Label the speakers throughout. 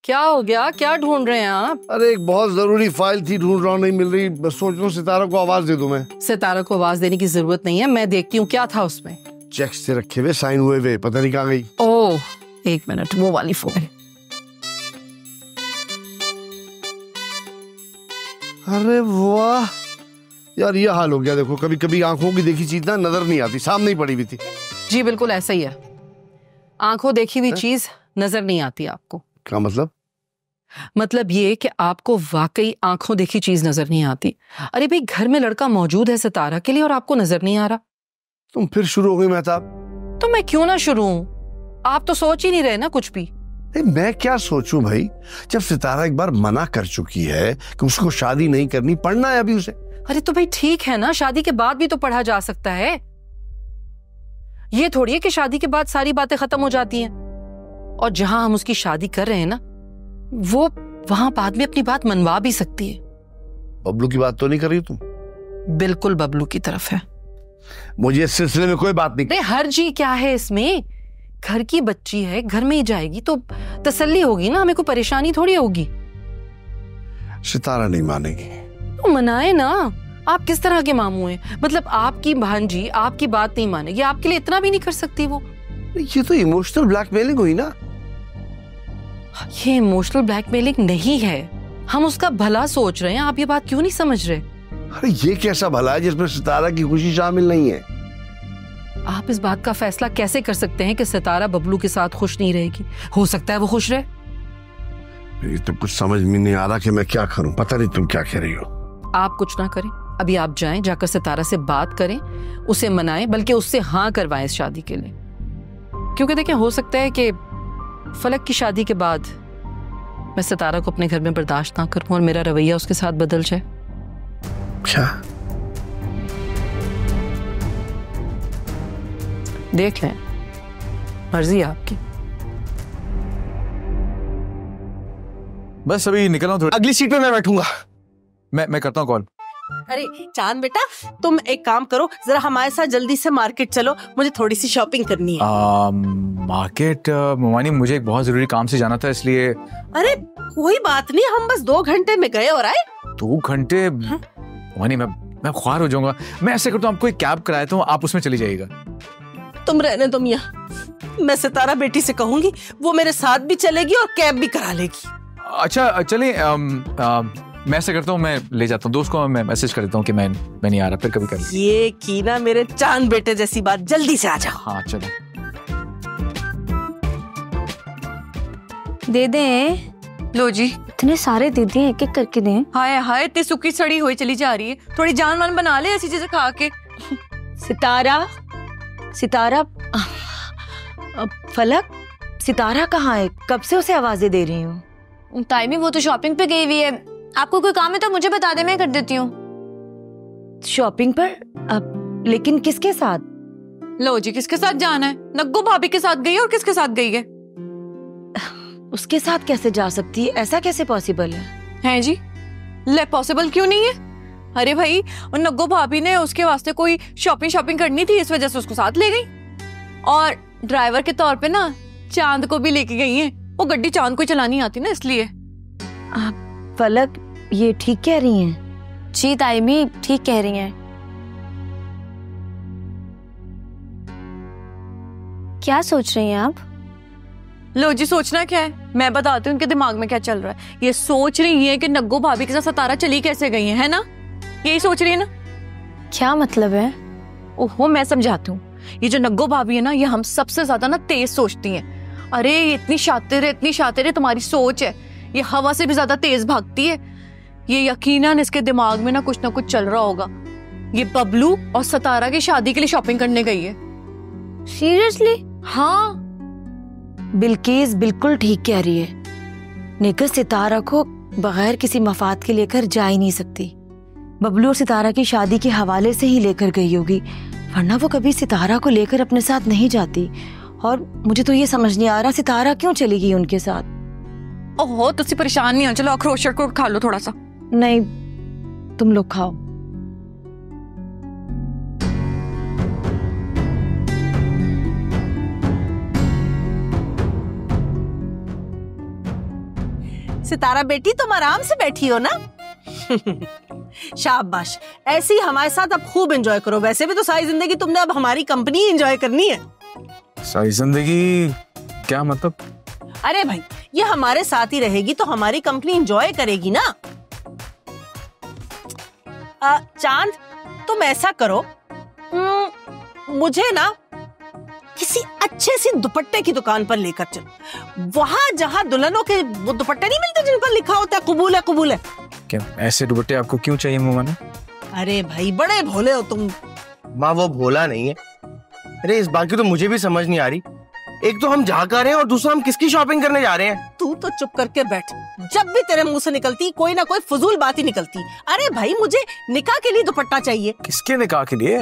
Speaker 1: क्या हो गया? क्या ढूंढ रहे हैं आप?
Speaker 2: अरे एक बहुत जरूरी फाइल थी, ढूंढ रहा हूँ, नहीं मिल रही। बस सोच रहा हूँ सितारा को आवाज दे दूं मैं।
Speaker 1: सितारा को आवाज देने की जरूरत नहीं है, मैं देखती हूँ क्या था उसमें।
Speaker 2: चेक्स से रखे हुए, साइन हुए हुए, पता नहीं कहाँ गई।
Speaker 1: ओह, एक मिनट, वो वाली फोन।
Speaker 2: अरे वाह यार, ये हाल हो गया। देखो, कभी कभी आंखों की देखी चीज ना नजर नहीं आती, सामने ही पड़ी हुई थी।
Speaker 1: जी बिल्कुल ऐसा ही है, आंखों देखी हुई चीज नजर नहीं आती आपको।
Speaker 2: क्या मतलब?
Speaker 1: मतलब ये कि आपको वाकई आंखों देखी चीज नजर नहीं आती। अरे भाई, घर में लड़का मौजूद है सितारा के लिए और आपको नजर नहीं आ रहा।
Speaker 2: तुम फिर शुरू हो गई मेहताब।
Speaker 1: तो मैं क्यों ना शुरू हूं? आप तो सोच ही नहीं रहे ना कुछ भी।
Speaker 2: मैं क्या सोचूं भाई, जब सितारा एक बार मना कर चुकी है कि उसको शादी नहीं करनी, पढ़ना है अभी उसे।
Speaker 1: अरे तो भाई ठीक है ना, शादी के बाद भी तो पढ़ा जा सकता है। ये थोड़ी है कि शादी के बाद सारी बातें खत्म हो जाती हैं। और जहां हम उसकी शादी कर रहे हैं ना, वो वहां बाद में अपनी बात मनवा भी सकती है।
Speaker 2: बबलू की बात तो नहीं कर रही तुम?
Speaker 1: बिल्कुल बबलू की तरफ है।
Speaker 2: मुझे इस सिलसिले में कोई बात नहीं।
Speaker 1: अरे हर्जी क्या है इसमें? घर की बच्ची है, घर में ही जाएगी तो तसल्ली होगी ना, हमें कोई परेशानी थोड़ी होगी।
Speaker 2: सितारा नहीं मानेगी
Speaker 1: तो मनाए ना। आप किस तरह के मामू हैं? मतलब आपकी भांजी आपकी बात नहीं मानेगी, आपके लिए इतना भी नहीं कर सकती वो?
Speaker 2: ये तो इमोशनल ब्लैकमेलिंग हुई ना।
Speaker 1: ये इमोशनल ब्लैकमेलिंग नहीं है, हम उसका भला सोच रहे हैं। आप ये बात क्यों नहीं समझ रहे?
Speaker 2: अरे ये कैसा भला है जिसमें सितारा की खुशी शामिल नहीं है?
Speaker 1: आप इस बात का फैसला कैसे कर सकते हैं कि सितारा बबलू के साथ खुश नहीं रहेगी? हो सकता है वो खुश रहे।
Speaker 2: मेरी तो कुछ समझ में नहीं आ रहा कि मैं क्या करूं। पता नहीं तुम क्या कह रही हो।
Speaker 1: आप कुछ ना करें, अभी आप जाएं, जाकर सितारा से बात करें, उसे मनाएं, बल्कि उससे हाँ करवाएं इस शादी के लिए। क्योंकि देखिए, हो सकता है कि फलक की शादी के बाद मैं सितारा को अपने घर में बर्दाश्त ना करूं और मेरा रवैया उसके साथ बदल जाए।
Speaker 2: क्या?
Speaker 1: देख लें, मर्जी आपकी।
Speaker 3: बस अभी निकल रहा हूं,
Speaker 2: अगली सीट पे मैं बैठूंगा।
Speaker 3: मैं करता हूँ कॉल।
Speaker 4: अरे चांद बेटा, तुम एक काम करो, जरा हमारे साथ जल्दी से मार्केट चलो, मुझे थोड़ी सी शॉपिंग करनी है।
Speaker 3: मार्केट मोमानी, मुझे एक बहुत जरूरी काम से जाना था, इसलिए।
Speaker 4: अरे कोई बात नहीं, हम बस 2 घंटे में गए और आए।
Speaker 3: 2 घंटे? मोमानी, मैं ख्वार हो जाऊंगा। मैं ऐसे करता हूँ, आपको एक कैब कराया तो आप उसमें चली जाइएगा।
Speaker 4: तुम रहने दो मियां, मैं सितारा बेटी से कहूंगी, वो मेरे साथ भी चलेगी और कैब भी करा लेगी।
Speaker 3: अच्छा चले, मैं ऐसा करता हूँ, मैं ले जाता हूँ दोस्त को, मैं मैसेज कर देता हूँ कि मैं नहीं आ रहा, फिर कभी कर।
Speaker 4: ये की ना मेरे चांद बेटे जैसी बात, जल्दी से आ जाओ।
Speaker 3: हाँ चलो।
Speaker 5: दे दे।
Speaker 6: लो जी,
Speaker 5: इतने सारे दे दिए, एक एक करके दें।
Speaker 6: हाय हाय, इतनी सुखी सड़ी हुई चली जा रही है, थोड़ी जान मान बना ले ऐसी चीजें खा के।
Speaker 5: सितारा, सितारा, फलक, सितारा कहाँ है? कब से उसे आवाजें दे रही हूँ।
Speaker 7: ताइमी, वो तो शॉपिंग पे गई हुई है। आपको कोई काम है तो मुझे बता दे, मैं कर देती हूँ।
Speaker 5: शॉपिंग पर? अब लेकिन किसके साथ?
Speaker 6: लो जी, किसके साथ जाना है? नग्गू भाभी के साथ गई है। और किसके साथ गई है?
Speaker 5: उसके साथ कैसे जा सकती है? ऐसा कैसे पॉसिबल है?
Speaker 6: हैं जी? ले, पॉसिबल क्यों नहीं है? अरे भाई, नग्गू भाभी ने उसके वास्ते कोई शॉपिंग करनी थी, इस वजह से उसको साथ ले गई। और ड्राइवर के तौर पे ना चांद को भी लेके गई है। वो गड्डी चांद को चलानी आती ना, इसलिए।
Speaker 5: फलक, ये ठीक कह रही हैं?
Speaker 7: जी ताइमी, ठीक कह रही हैं। क्या सोच रही हैं आप?
Speaker 6: लो जी, सोचना क्या है, मैं बताती हूँ उनके दिमाग में क्या चल रहा है। ये सोच रही है कि नग्गू भाभी के साथ सितारा चली कैसे गई है ना? यही सोच रही है ना?
Speaker 7: क्या मतलब है?
Speaker 6: ओहो, मैं समझाती हूँ। ये जो नग्गू भाभी है ना, ये हम सबसे ज्यादा ना तेज सोचती हैं। अरे ये इतनी शातिर है, तुम्हारी सोच है, ये हवा से भी ज्यादा तेज भागती है। ये यकीनन इसके दिमाग में ना कुछ चल रहा होगा। ये बबलू और सितारा की शादी के लिए शॉपिंग करने गई है।
Speaker 7: सीरियसली?
Speaker 6: हाँ,
Speaker 5: बिल्किस बिल्कुल ठीक कह रही है। निकल सितारा को बगैर किसी मफाद के लेकर जा ही नहीं सकती। बबलू और सितारा की शादी के हवाले से ही लेकर गई होगी, वरना वो कभी सितारा को लेकर अपने साथ नहीं जाती। और मुझे तो ये समझ नहीं आ रहा सितारा क्यों चली गई उनके साथ।
Speaker 6: ओहो, तुझसे परेशान नहीं हो, चलो अखरोट को खा लो थोड़ा सा।
Speaker 5: नहीं, तुम लोग खाओ।
Speaker 4: सितारा बेटी तुम आराम से बैठी हो ना? शाबाश, ऐसे ही हमारे साथ अब खूब एंजॉय करो। वैसे भी तो सारी जिंदगी तुमने अब हमारी कंपनी एंजॉय करनी है।
Speaker 3: सारी जिंदगी क्या मतलब?
Speaker 4: अरे भाई, ये हमारे साथ ही रहेगी तो हमारी कंपनी एंजॉय करेगी ना। चांद, तुम ऐसा करो, मुझे ना किसी अच्छे सी दुपट्टे की दुकान पर लेकर चलो, वहां जहां दुल्हनों के वो दुपट्टे नहीं मिलते जिन पर लिखा होता है कबूल है कबूल है।
Speaker 3: क्या ऐसे दुपट्टे आपको क्यों चाहिए मोमाना?
Speaker 4: अरे भाई, बड़े भोले हो तुम।
Speaker 8: माँ वो भोला नहीं है। अरे इस बात की तो मुझे भी समझ नहीं आ रही। एक तो हम जा कर रहे हैं और दूसरा हम किसकी शॉपिंग करने जा रहे हैं?
Speaker 4: तू तो चुप करके बैठ। जब भी तेरे मुंह से निकलती कोई ना कोई फजूल बात ही निकलती। अरे भाई, मुझे निकाह के लिए दुपट्टा चाहिए।
Speaker 3: किसके निकाह के लिए?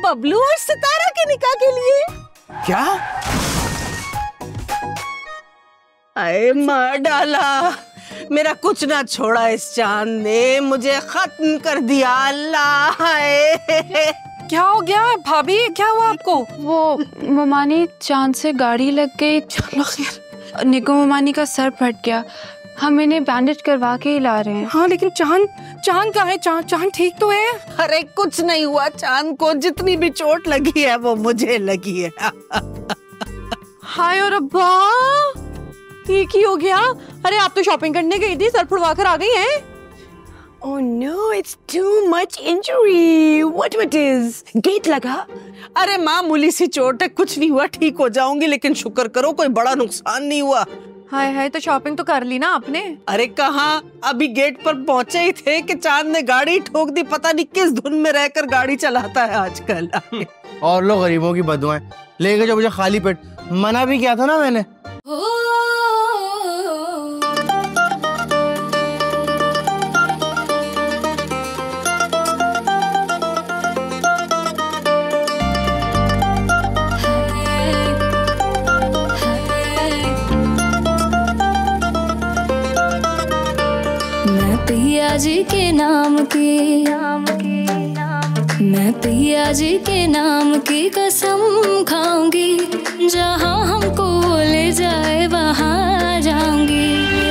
Speaker 4: बबलू और सितारा के निकाह के लिए।
Speaker 3: क्या?
Speaker 4: अरे मार डाला, मेरा कुछ ना छोड़ा इस चांद ने, मुझे खत्म कर दिया। अल्लाह,
Speaker 6: क्या हो गया भाभी? क्या हुआ आपको? वो ममानी चांद से गाड़ी लग गई। चलो खैर। निको ममानी का सर फट गया, हम इन्हें बैंडेज करवा के ही ला रहे हैं।
Speaker 1: हाँ, लेकिन चांद कहाँ है? चांद ठीक तो है?
Speaker 4: अरे कुछ नहीं हुआ चांद को, जितनी भी चोट लगी है वो मुझे लगी है।
Speaker 6: हाय और अब्बा, ये की हो गया? अरे आप तो शॉपिंग करने गई थी, सर फुड़वा कर आ गई हैं।
Speaker 5: Oh no, it's too much injury. What is? गेट लगा?
Speaker 4: अरे मामूली सी चोट है, कुछ नहीं हुआ, ठीक हो जाऊंगी। लेकिन शुक्र करो कोई बड़ा नुकसान नहीं हुआ।
Speaker 6: हाय हाय, तो शॉपिंग तो कर ली ना आपने?
Speaker 4: अरे कहाँ, अभी गेट पर पहुंचे ही थे कि चांद ने गाड़ी ठोक दी। पता नहीं किस धुन में रहकर गाड़ी चलाता है आजकल।
Speaker 8: और लोग गरीबों की बदुआएं लेके जो मुझे खाली पेट, मना भी किया था ना मैंने।
Speaker 9: पिया जी के नाम की, मैं पिया जी के नाम की कसम खाऊंगी, जहाँ हमको ले जाए वहाँ जाऊंगी।